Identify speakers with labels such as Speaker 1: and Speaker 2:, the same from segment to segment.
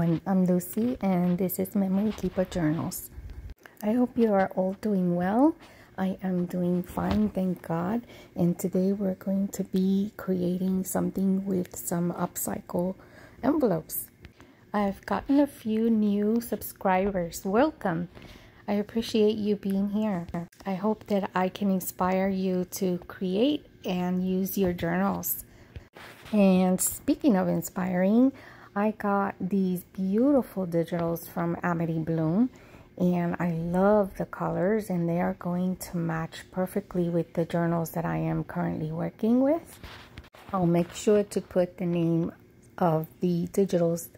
Speaker 1: everyone, I'm Lucy and this is Memory Keeper Journals. I hope you are all doing well. I am doing fine, thank God. And today we're going to be creating something with some upcycle envelopes. I've gotten a few new subscribers. Welcome. I appreciate you being here. I hope that I can inspire you to create and use your journals. And speaking of inspiring, I got these beautiful digitals from Amity Bloom, and I love the colors, and they are going to match perfectly with the journals that I am currently working with. I'll make sure to put the name of the digitals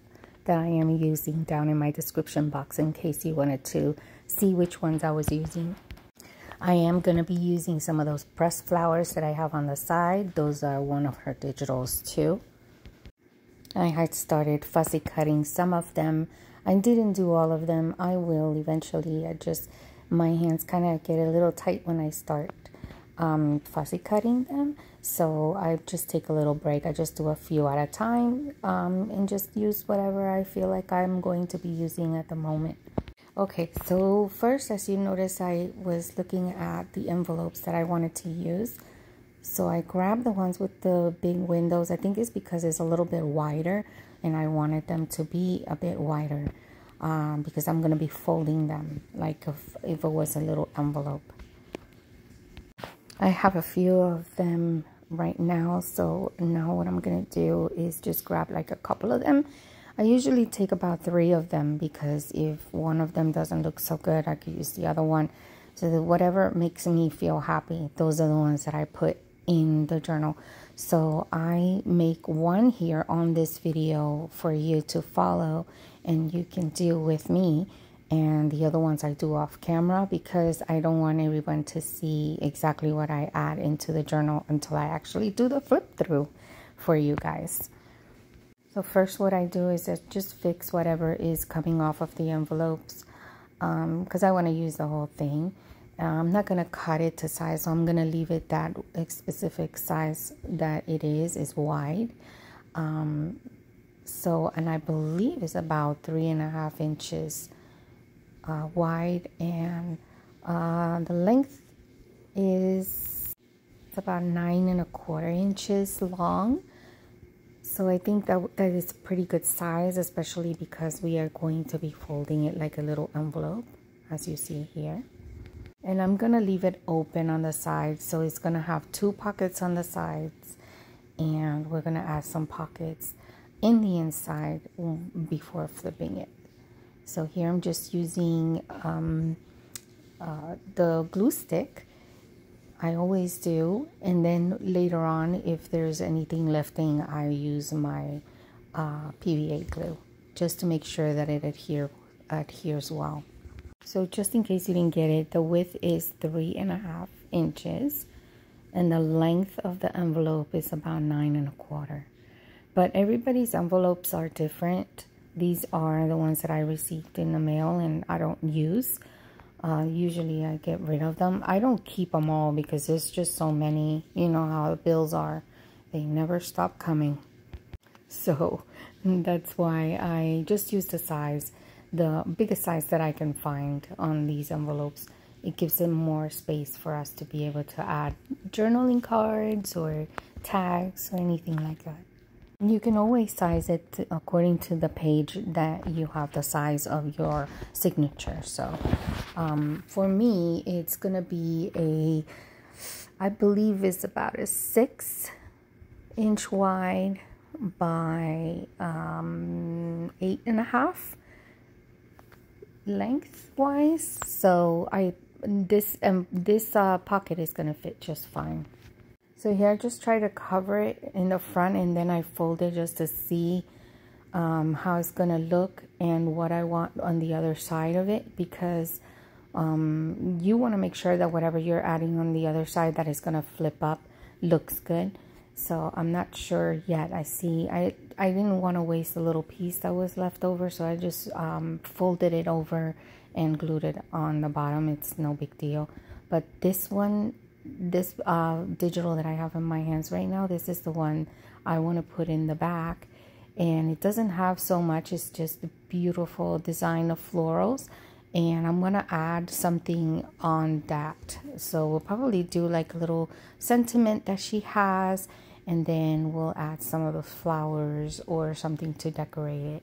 Speaker 1: that I am using down in my description box in case you wanted to see which ones I was using. I am going to be using some of those pressed flowers that I have on the side. Those are one of her digitals too. I had started fussy cutting some of them. I didn't do all of them. I will eventually. My hands kind of get a little tight when I start fussy cutting them. So I just take a little break. I just do a few at a time and just use whatever I feel like I'm going to be using at the moment. Okay, so first, as you notice, I was looking at the envelopes that I wanted to use. So I grabbed the ones with the big windows. I think it's because it's a little bit wider and I wanted them to be a bit wider because I'm going to be folding them like if it was a little envelope. I have a few of them right now. So now what I'm going to do is just grab like a couple of them. I usually take about 3 of them because if one of them doesn't look so good, I could use the other one. So that whatever makes me feel happy, those are the ones that I put in the journal. So I make one here on this video for you to follow and you can do with me, and the other ones I do off camera because I don't want everyone to see exactly what I add into the journal until I actually do the flip through for you guys. So first what I do is just fix whatever is coming off of the envelopes because I want to use the whole thing. I'm not going to cut it to size, so I'm going to leave it that specific size that it is wide. And I believe it's about 3.5 inches wide, and the length is about 9.25 inches long. So I think that is a pretty good size, especially because we are going to be folding it like a little envelope, as you see here. And I'm going to leave it open on the sides, so it's going to have 2 pockets on the sides, and we're going to add some pockets in the inside before flipping it. So here I'm just using the glue stick. I always do, and then later on, if there's anything lifting, I use my PVA glue just to make sure that it adheres well. So just in case you didn't get it, the width is 3.5 inches, and the length of the envelope is about 9.25. But everybody's envelopes are different. These are the ones that I received in the mail, and I don't use. Usually I get rid of them. I don't keep them all because there's just so many. You know how the bills are. They never stop coming. So that's why I just use the size, the biggest size that I can find on these envelopes. It gives them more space for us to be able to add journaling cards or tags or anything like that. You can always size it according to the page that you have the size of your signature. So for me, it's going to be I believe it's about a 6-inch wide by 8.5 lengthwise. So this pocket is going to fit just fine. So here I just try to cover it in the front, and then I fold it just to see how it's going to look and what I want on the other side of it, because you want to make sure that whatever you're adding on the other side that is going to flip up looks good. So I'm not sure yet. I didn't want to waste a little piece that was left over, so I just folded it over and glued it on the bottom. It's no big deal. But this digital that I have in my hands right now, this is the one I want to put in the back, and it doesn't have so much. It's just a beautiful design of florals, and I'm gonna add something on that. So we'll probably do like a little sentiment that she has, and then we'll add some of the flowers or something to decorate it.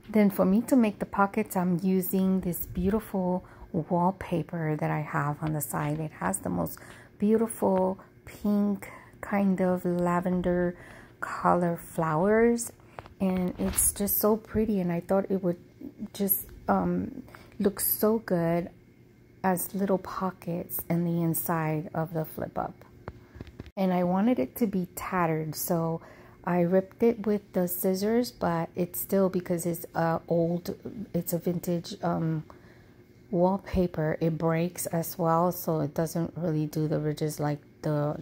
Speaker 1: Then for me to make the pockets, I'm using this beautiful wallpaper that I have on the side. It has the most beautiful pink, kind of lavender color flowers, and it's just so pretty, and I thought it would just look so good as little pockets in the inside of the flip up. And I wanted it to be tattered, so I ripped it with the scissors, but it's still, because it's old, it's a vintage wallpaper, it breaks as well, so it doesn't really do the ridges like the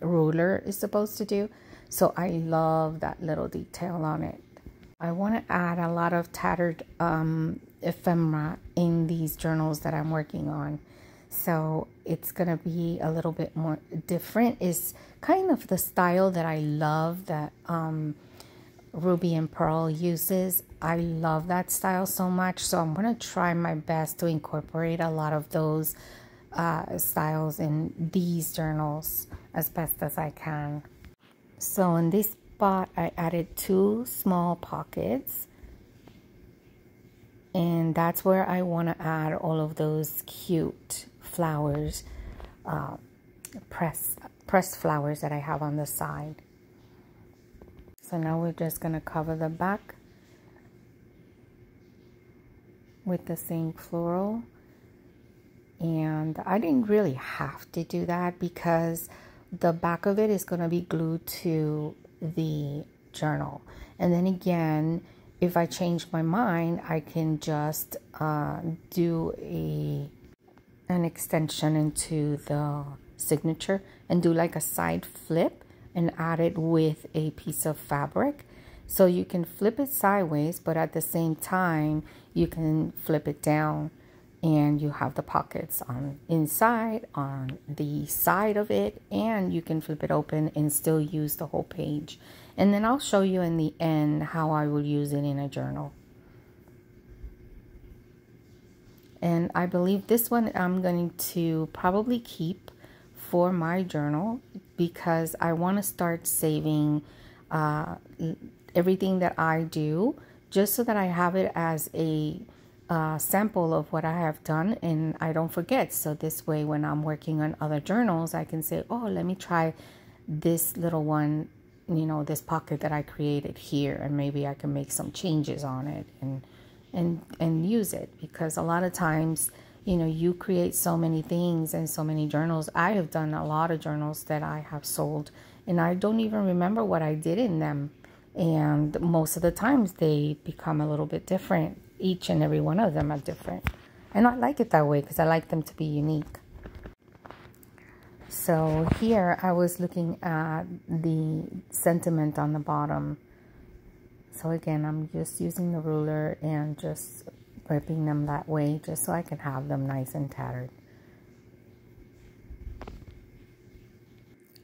Speaker 1: ruler is supposed to do. So I love that little detail on it. I want to add a lot of tattered ephemera in these journals that I'm working on. So it's going to be a little bit more different. It's kind of the style that I love that Ruby and Pearl uses. I love that style so much. So I'm going to try my best to incorporate a lot of those styles in these journals as best as I can. So in this spot, I added 2 small pockets, and that's where I want to add all of those cute flowers, pressed flowers that I have on the side. So now we're just going to cover the back with the same floral. And I didn't really have to do that because the back of it is going to be glued to the journal. And then again, if I change my mind, I can just do an extension into the signature and do like a side flip and add it with a piece of fabric. So you can flip it sideways, but at the same time, you can flip it down, and you have the pockets on inside, on the side of it, and you can flip it open and still use the whole page. And then I'll show you in the end how I will use it in a journal. And I believe this one I'm going to probably keep for my journal because I want to start saving everything that I do, just so that I have it as a sample of what I have done and I don't forget. So this way, when I'm working on other journals, I can say, oh, let me try this little one, you know, this pocket that I created here, and maybe I can make some changes on it and use it. Because a lot of times, you know, you create so many things and so many journals. I have done a lot of journals that I have sold, and I don't even remember what I did in them. And most of the times they become a little bit different. Each and every one of them are different. And I like it that way because I like them to be unique. So here I was looking at the sentiment on the bottom. So again, I'm just using the ruler and just ripping them that way just so I can have them nice and tattered.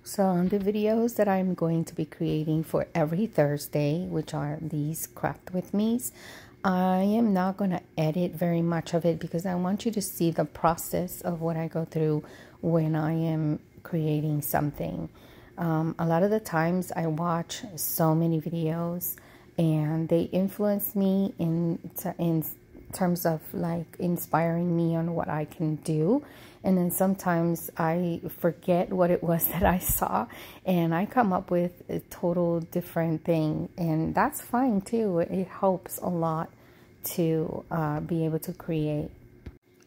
Speaker 1: So on the videos that I'm going to be creating for every Thursday, which are these craft with me's, I am not going to edit very much of it because I want you to see the process of what I go through when I am creating something. A lot of the times I watch so many videos and they influence me in terms of like inspiring me on what I can do. And then sometimes I forget what it was that I saw and I come up with a total different thing, and that's fine too. It helps a lot to be able to create.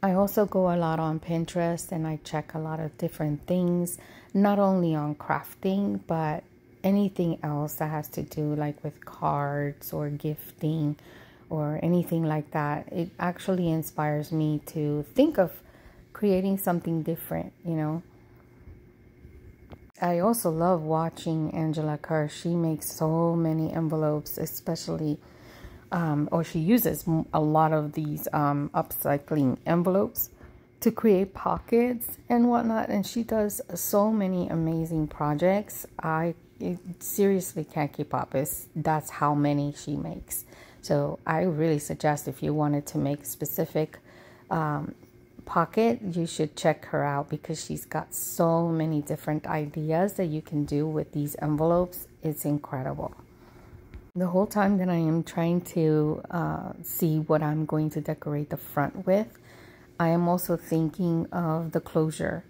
Speaker 1: I also go a lot on Pinterest and I check a lot of different things, not only on crafting, but anything else that has to do like with cards or gifting or anything like that. It actually inspires me to think of creating something different, you know. I also love watching Angela Kerr. She makes so many envelopes, especially, or she uses a lot of these upcycling envelopes to create pockets and whatnot. And she does so many amazing projects. I it seriously can't keep up. That's how many she makes. So I really suggest if you wanted to make a specific pocket, you should check her out because she's got so many different ideas that you can do with these envelopes. It's incredible. The whole time that I am trying to see what I'm going to decorate the front with, I am also thinking of the closure.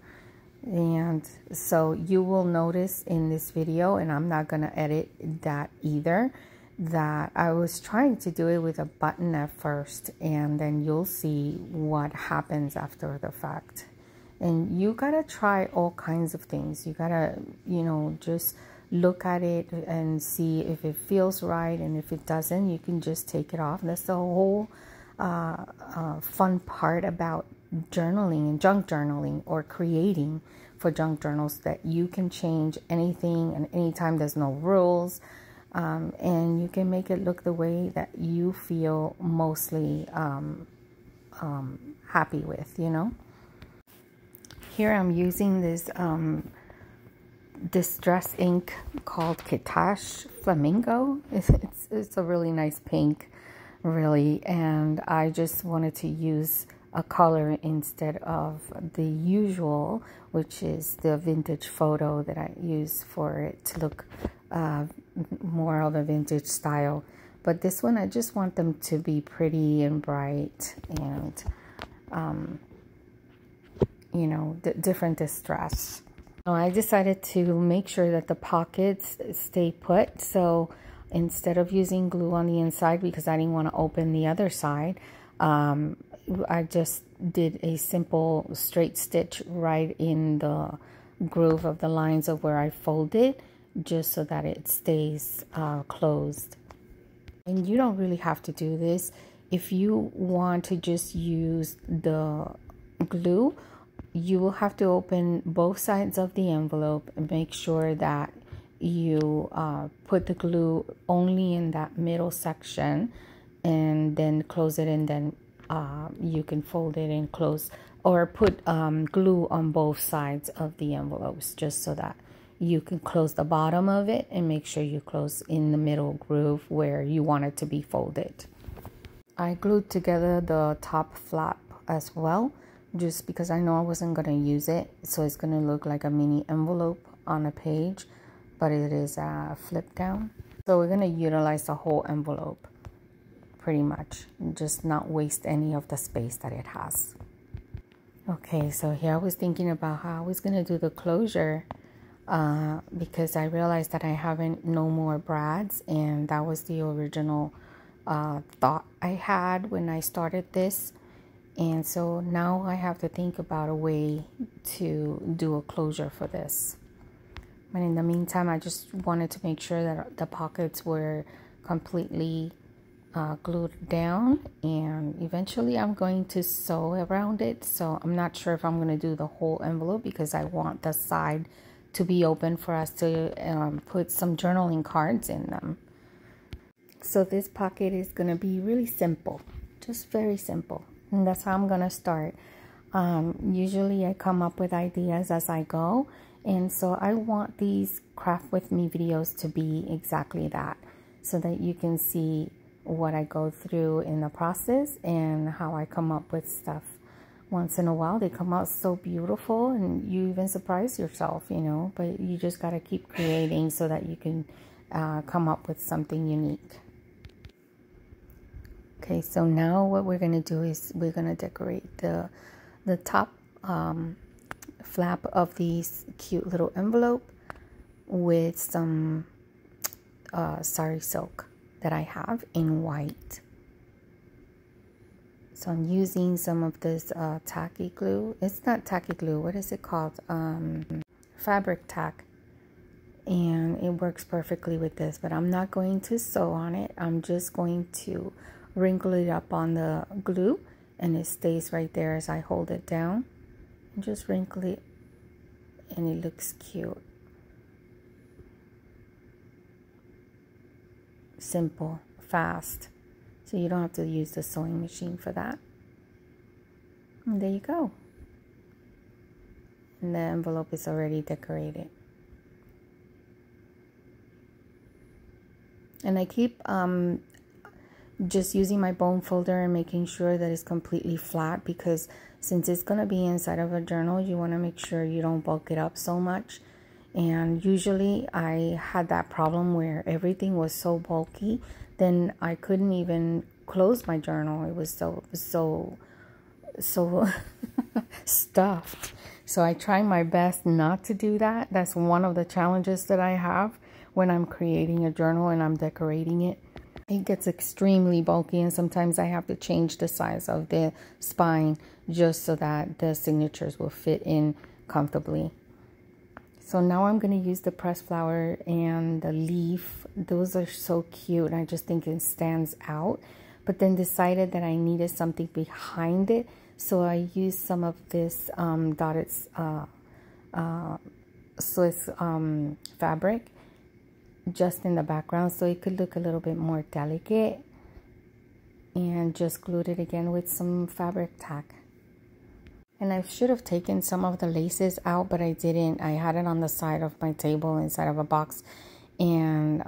Speaker 1: And so you will notice in this video, and I'm not going to edit that either, that I was trying to do it with a button at first, and then you'll see what happens after the fact. And you gotta try all kinds of things. You gotta, you know, just look at it and see if it feels right, and if it doesn't, you can just take it off. That's the whole fun part about journaling and junk journaling, or creating for junk journals, that you can change anything and anytime. There's no rules, and you can make it look the way that you feel mostly happy with, you know. Here I'm using this distress ink called Kitash Flamingo. It's a really nice pink, really, and I just wanted to use a color instead of the usual, which is the vintage photo that I use for it to look more of a vintage style. But this one, I just want them to be pretty and bright, and you know, different distress. I decided to make sure that the pockets stay put. So instead of using glue on the inside, because I didn't want to open the other side, I just did a simple straight stitch right in the groove of the lines of where I folded, just so that it stays closed. And you don't really have to do this. If you want to just use the glue, you will have to open both sides of the envelope and make sure that you put the glue only in that middle section, and then close it, and then you can fold it and close, or put glue on both sides of the envelopes, just so that you can close the bottom of it and make sure you close in the middle groove where you want it to be folded. I glued together the top flap as well, just because I know I wasn't going to use it, so it's going to look like a mini envelope on a page, but it is flip down. So we're going to utilize the whole envelope pretty much, just not waste any of the space that it has. Okay, so here I was thinking about how I was going to do the closure, because I realized that I haven't no more brads, and that was the original thought I had when I started this. And so now I have to think about a way to do a closure for this. But in the meantime, I just wanted to make sure that the pockets were completely glued down, and eventually I'm going to sew around it. So I'm not sure if I'm going to do the whole envelope, because I want the side to be open for us to put some journaling cards in them. So this pocket is going to be really simple, just very simple. And that's how I'm going to start. Usually I come up with ideas as I go. And so I want these craft with me videos to be exactly that, so that you can see what I go through in the process and how I come up with stuff. Once in a while they come out so beautiful, and you even surprise yourself, you know, but you just got to keep creating so that you can come up with something unique. Okay, so now what we're going to do is we're going to decorate the top flap of this cute little envelope with some sari silk that I have in white. So I'm using some of this tacky glue. It's not tacky glue. What is it called? Fabric tack. And it works perfectly with this, but I'm not going to sew on it. I'm just going to wrinkle it up on the glue, and it stays right there as I hold it down. And just wrinkle it, and it looks cute. Simple, fast, so you don't have to use the sewing machine for that. And there you go. And the envelope is already decorated. And I keep just using my bone folder and making sure that it's completely flat, because since it's going to be inside of a journal, you want to make sure you don't bulk it up so much. And usually I had that problem where everything was so bulky, then I couldn't even close my journal. It was so stuffed. So I try my best not to do that. That's one of the challenges that I have when I'm creating a journal and I'm decorating it. It gets extremely bulky, and sometimes I have to change the size of the spine just so that the signatures will fit in comfortably. So now I'm going to use the pressed flower and the leaf. Those are so cute. I just think it stands out. But then decided that I needed something behind it. So I used some of this dotted Swiss fabric just in the background, so it could look a little bit more delicate, and just glued it again with some fabric tack. And I should have taken some of the laces out, but I didn't. I had it on the side of my table inside of a box, and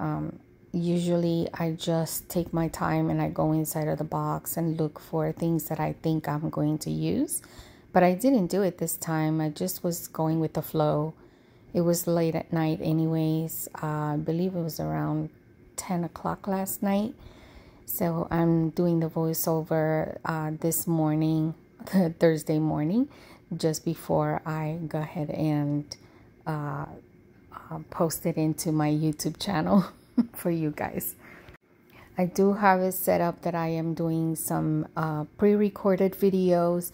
Speaker 1: usually I just take my time and I go inside of the box and look for things that I think I'm going to use. But I didn't do it this time. I just was going with the flow. It was late at night anyways. I believe it was around 10 o'clock last night. So I'm doing the voiceover this morning, Thursday morning, just before I go ahead and post it into my YouTube channel for you guys. I do have it set up that I am doing some pre-recorded videos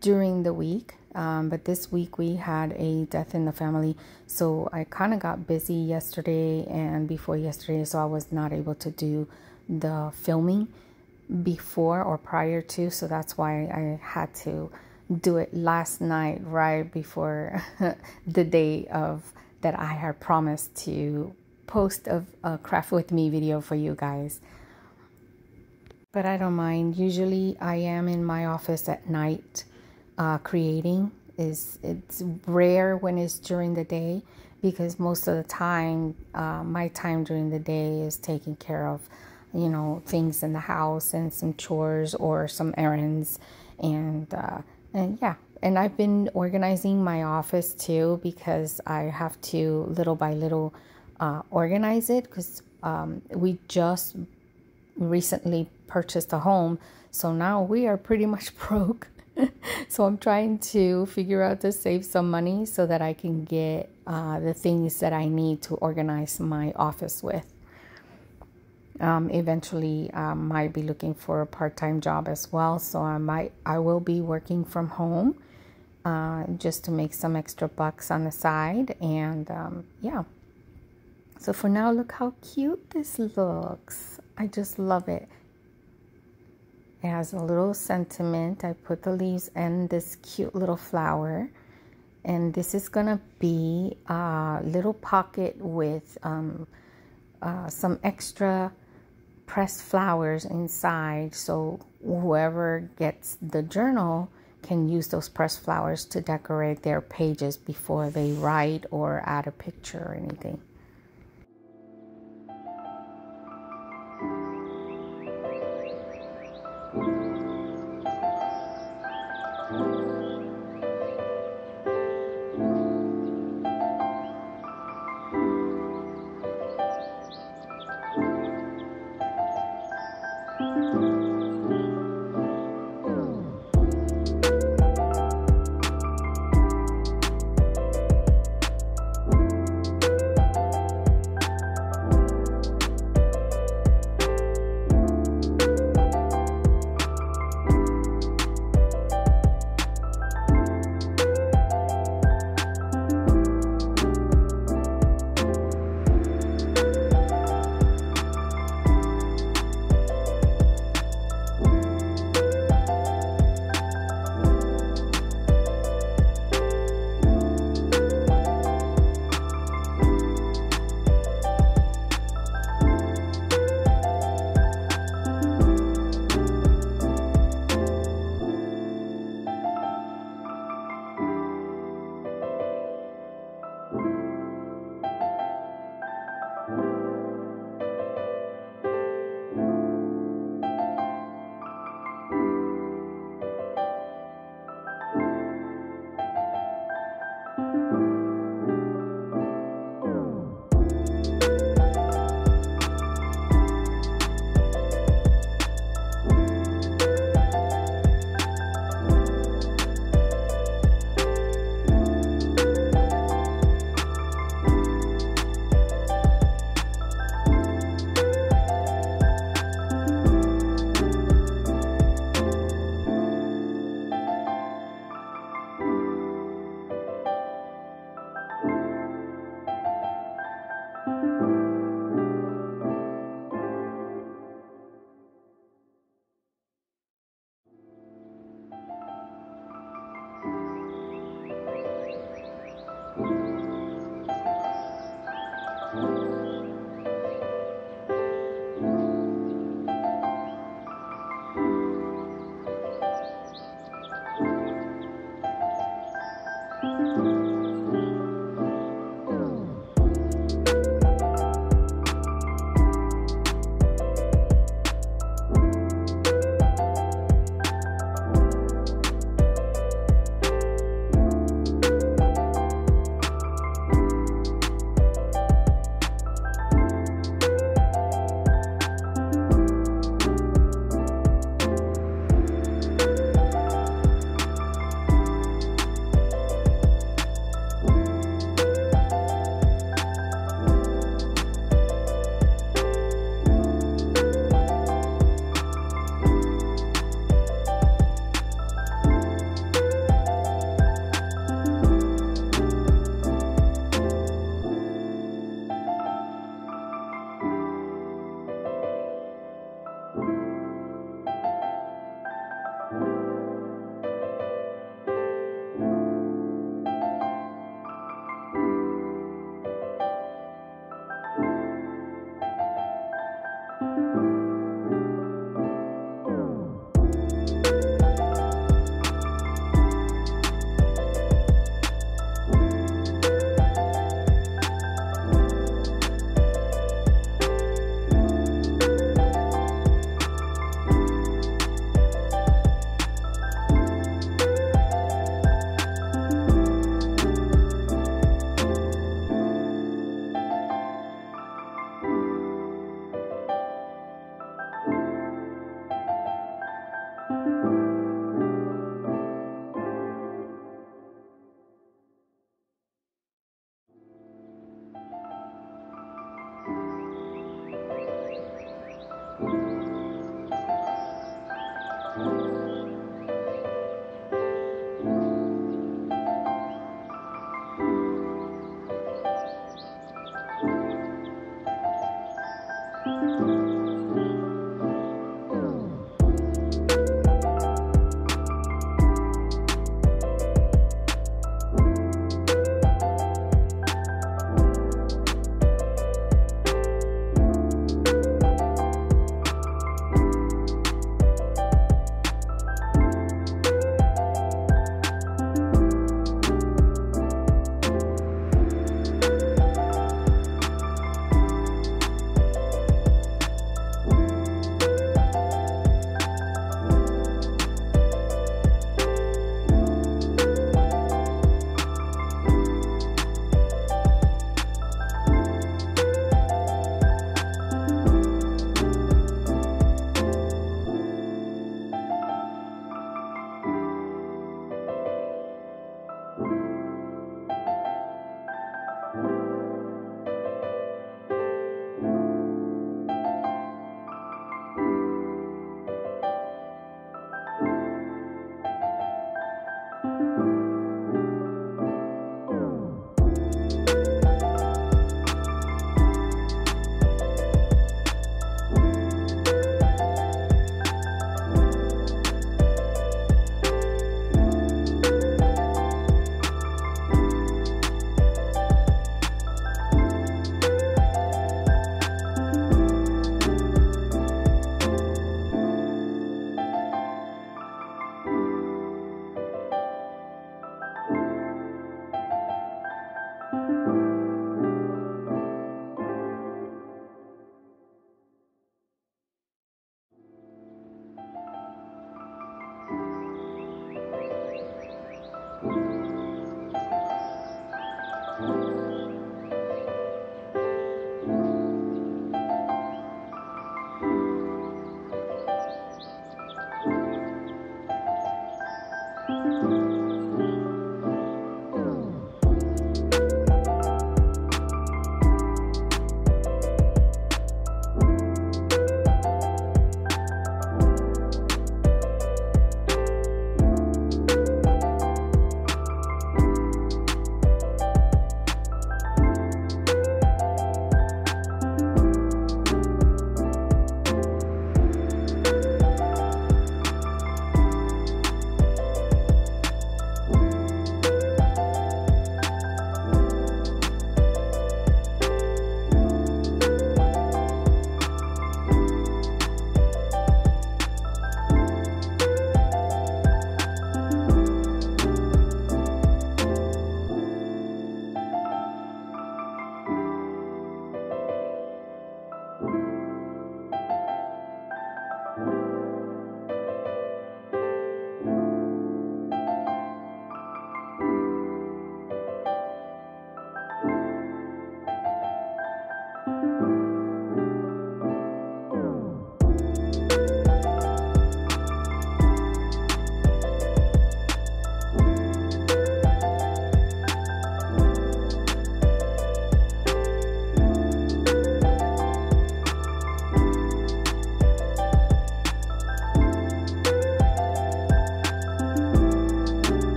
Speaker 1: during the week. But this week we had a death in the family, so I kind of got busy yesterday and before yesterday, so I was not able to do the filming before or prior to, so that's why I had to do it last night right before the day of that I had promised to post a craft with me video for you guys. But I don't mind. Usually I am in my office at night creating. It's rare when it's during the day, because most of the time my time during the day is taking care of, you know, things in the house and some chores or some errands, and yeah. And I've been organizing my office too, because I have to little by little organize it, because we just recently purchased a home, so now we are pretty much broke. So I'm trying to figure out to save some money so that I can get the things that I need to organize my office with. Eventually I might be looking for a part-time job as well, so I will be working from home just to make some extra bucks on the side. And yeah, so for now, look how cute this looks. I just love it. It has a little sentiment. I put the leaves and this cute little flower. And this is going to be a little pocket with some extra pressed flowers inside. So whoever gets the journal can use those pressed flowers to decorate their pages before they write or add a picture or anything.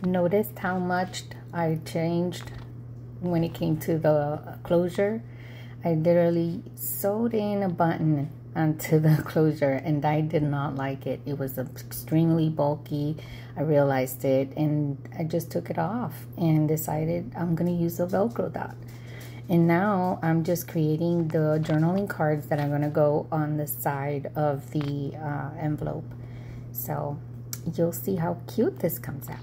Speaker 1: noticed how much I changed when it came to the closure. I literally sewed in a button onto the closure, and I did not like it. It was extremely bulky. I realized it, and I just took it off and decided I'm gonna use a Velcro dot. And now I'm just creating the journaling cards that are gonna go on the side of the envelope. So you'll see how cute this comes out.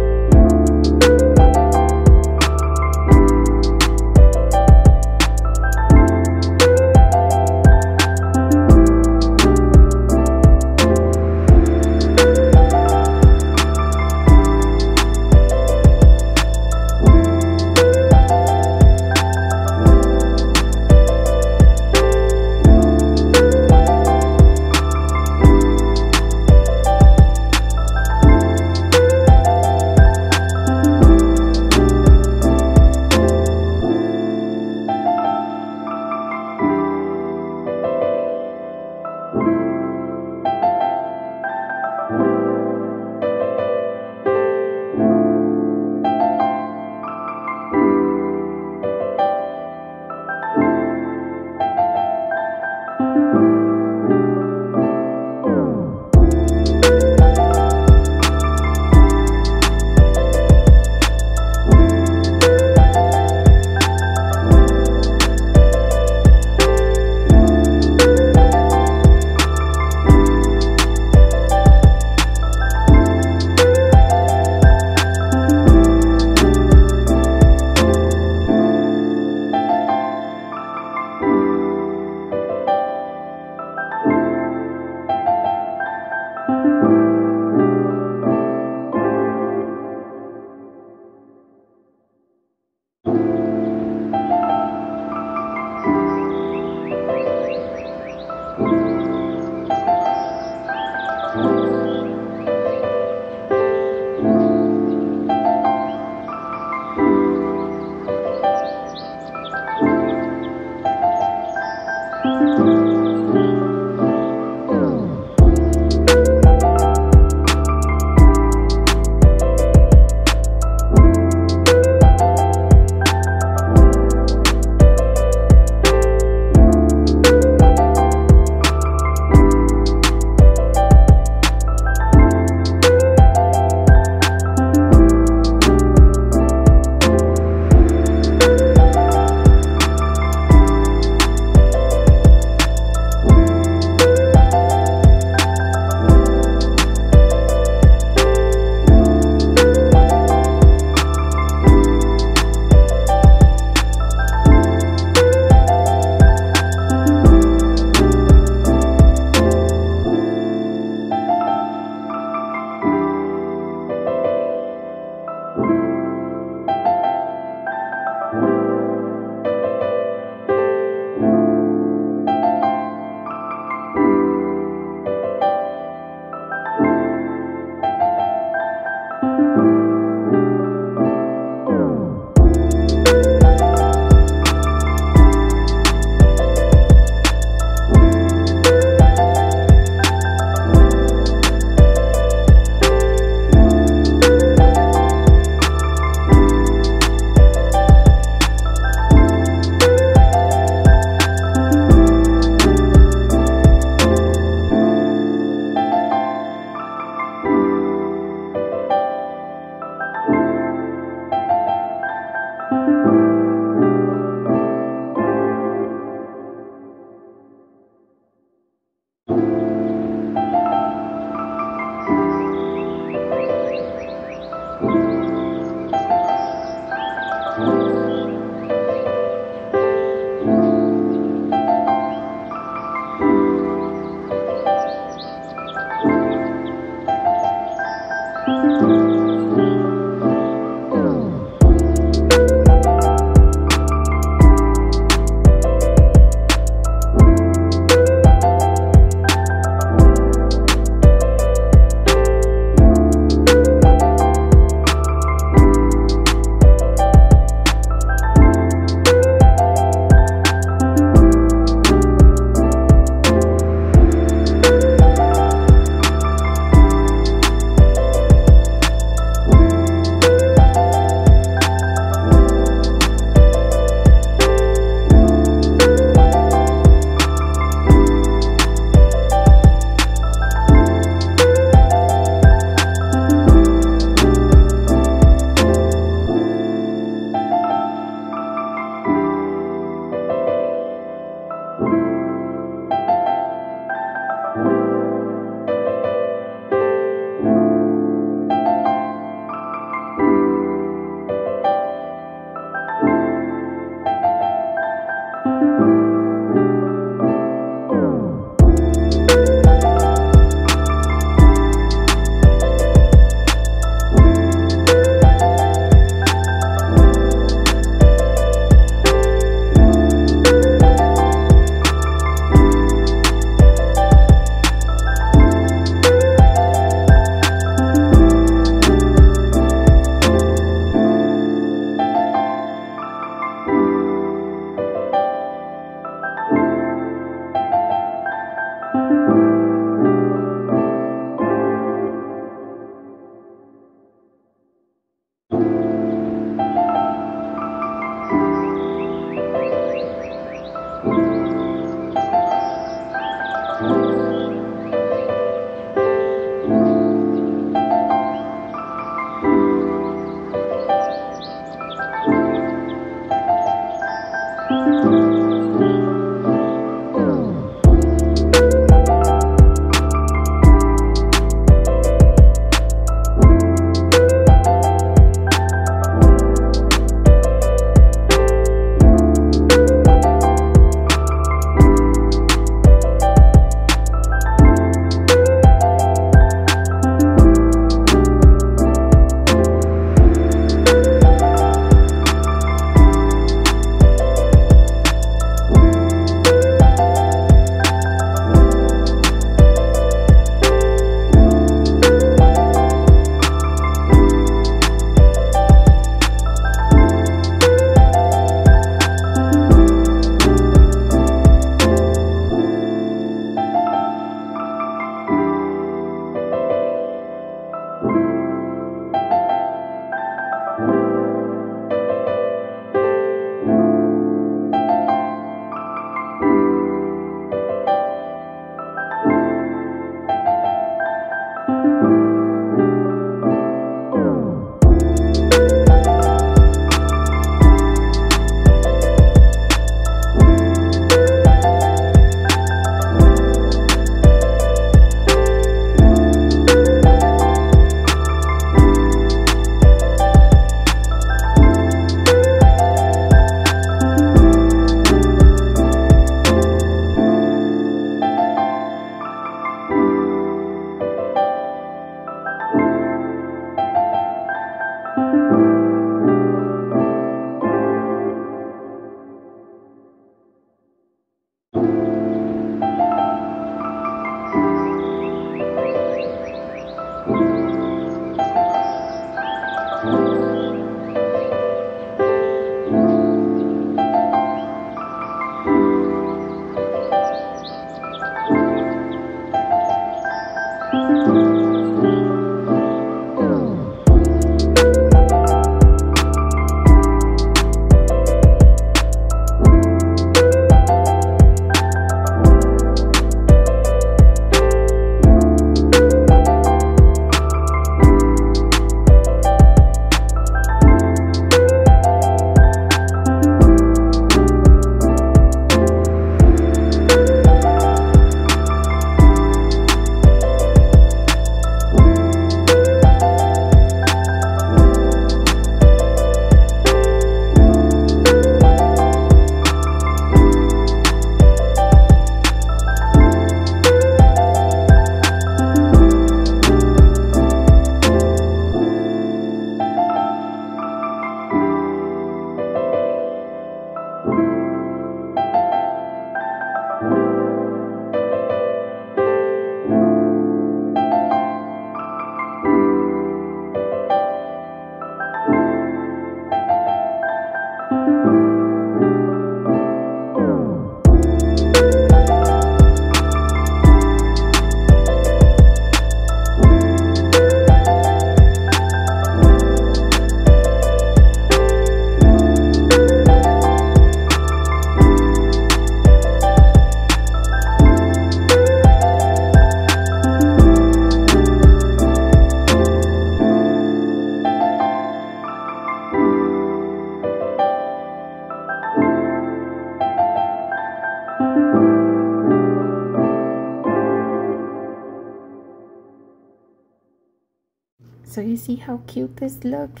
Speaker 1: So you see how cute this look?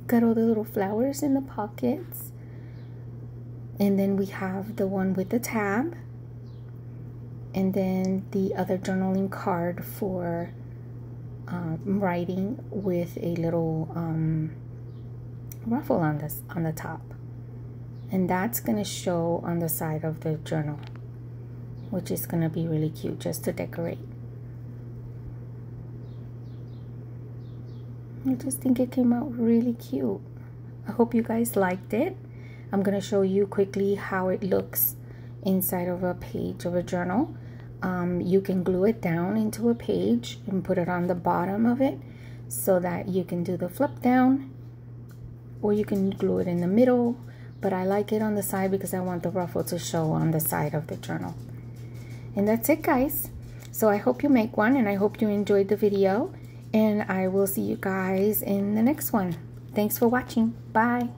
Speaker 1: Got all the little flowers in the pockets. And then we have the one with the tab. And then the other journaling card for writing with a little ruffle on the top. And that's going to show on the side of the journal, which is going to be really cute just to decorate. I just think it came out really cute. I hope you guys liked it. I'm going to show you quickly how it looks inside of a page of a journal. You can glue it down into a page and put it on the bottom of it so that you can do the flip down, or you can glue it in the middle, but I like it on the side because I want the ruffle to show on the side of the journal. And that's it, guys. So I hope you make one, and I hope you enjoyed the video, and I will see you guys in the next one. Thanks for watching. Bye.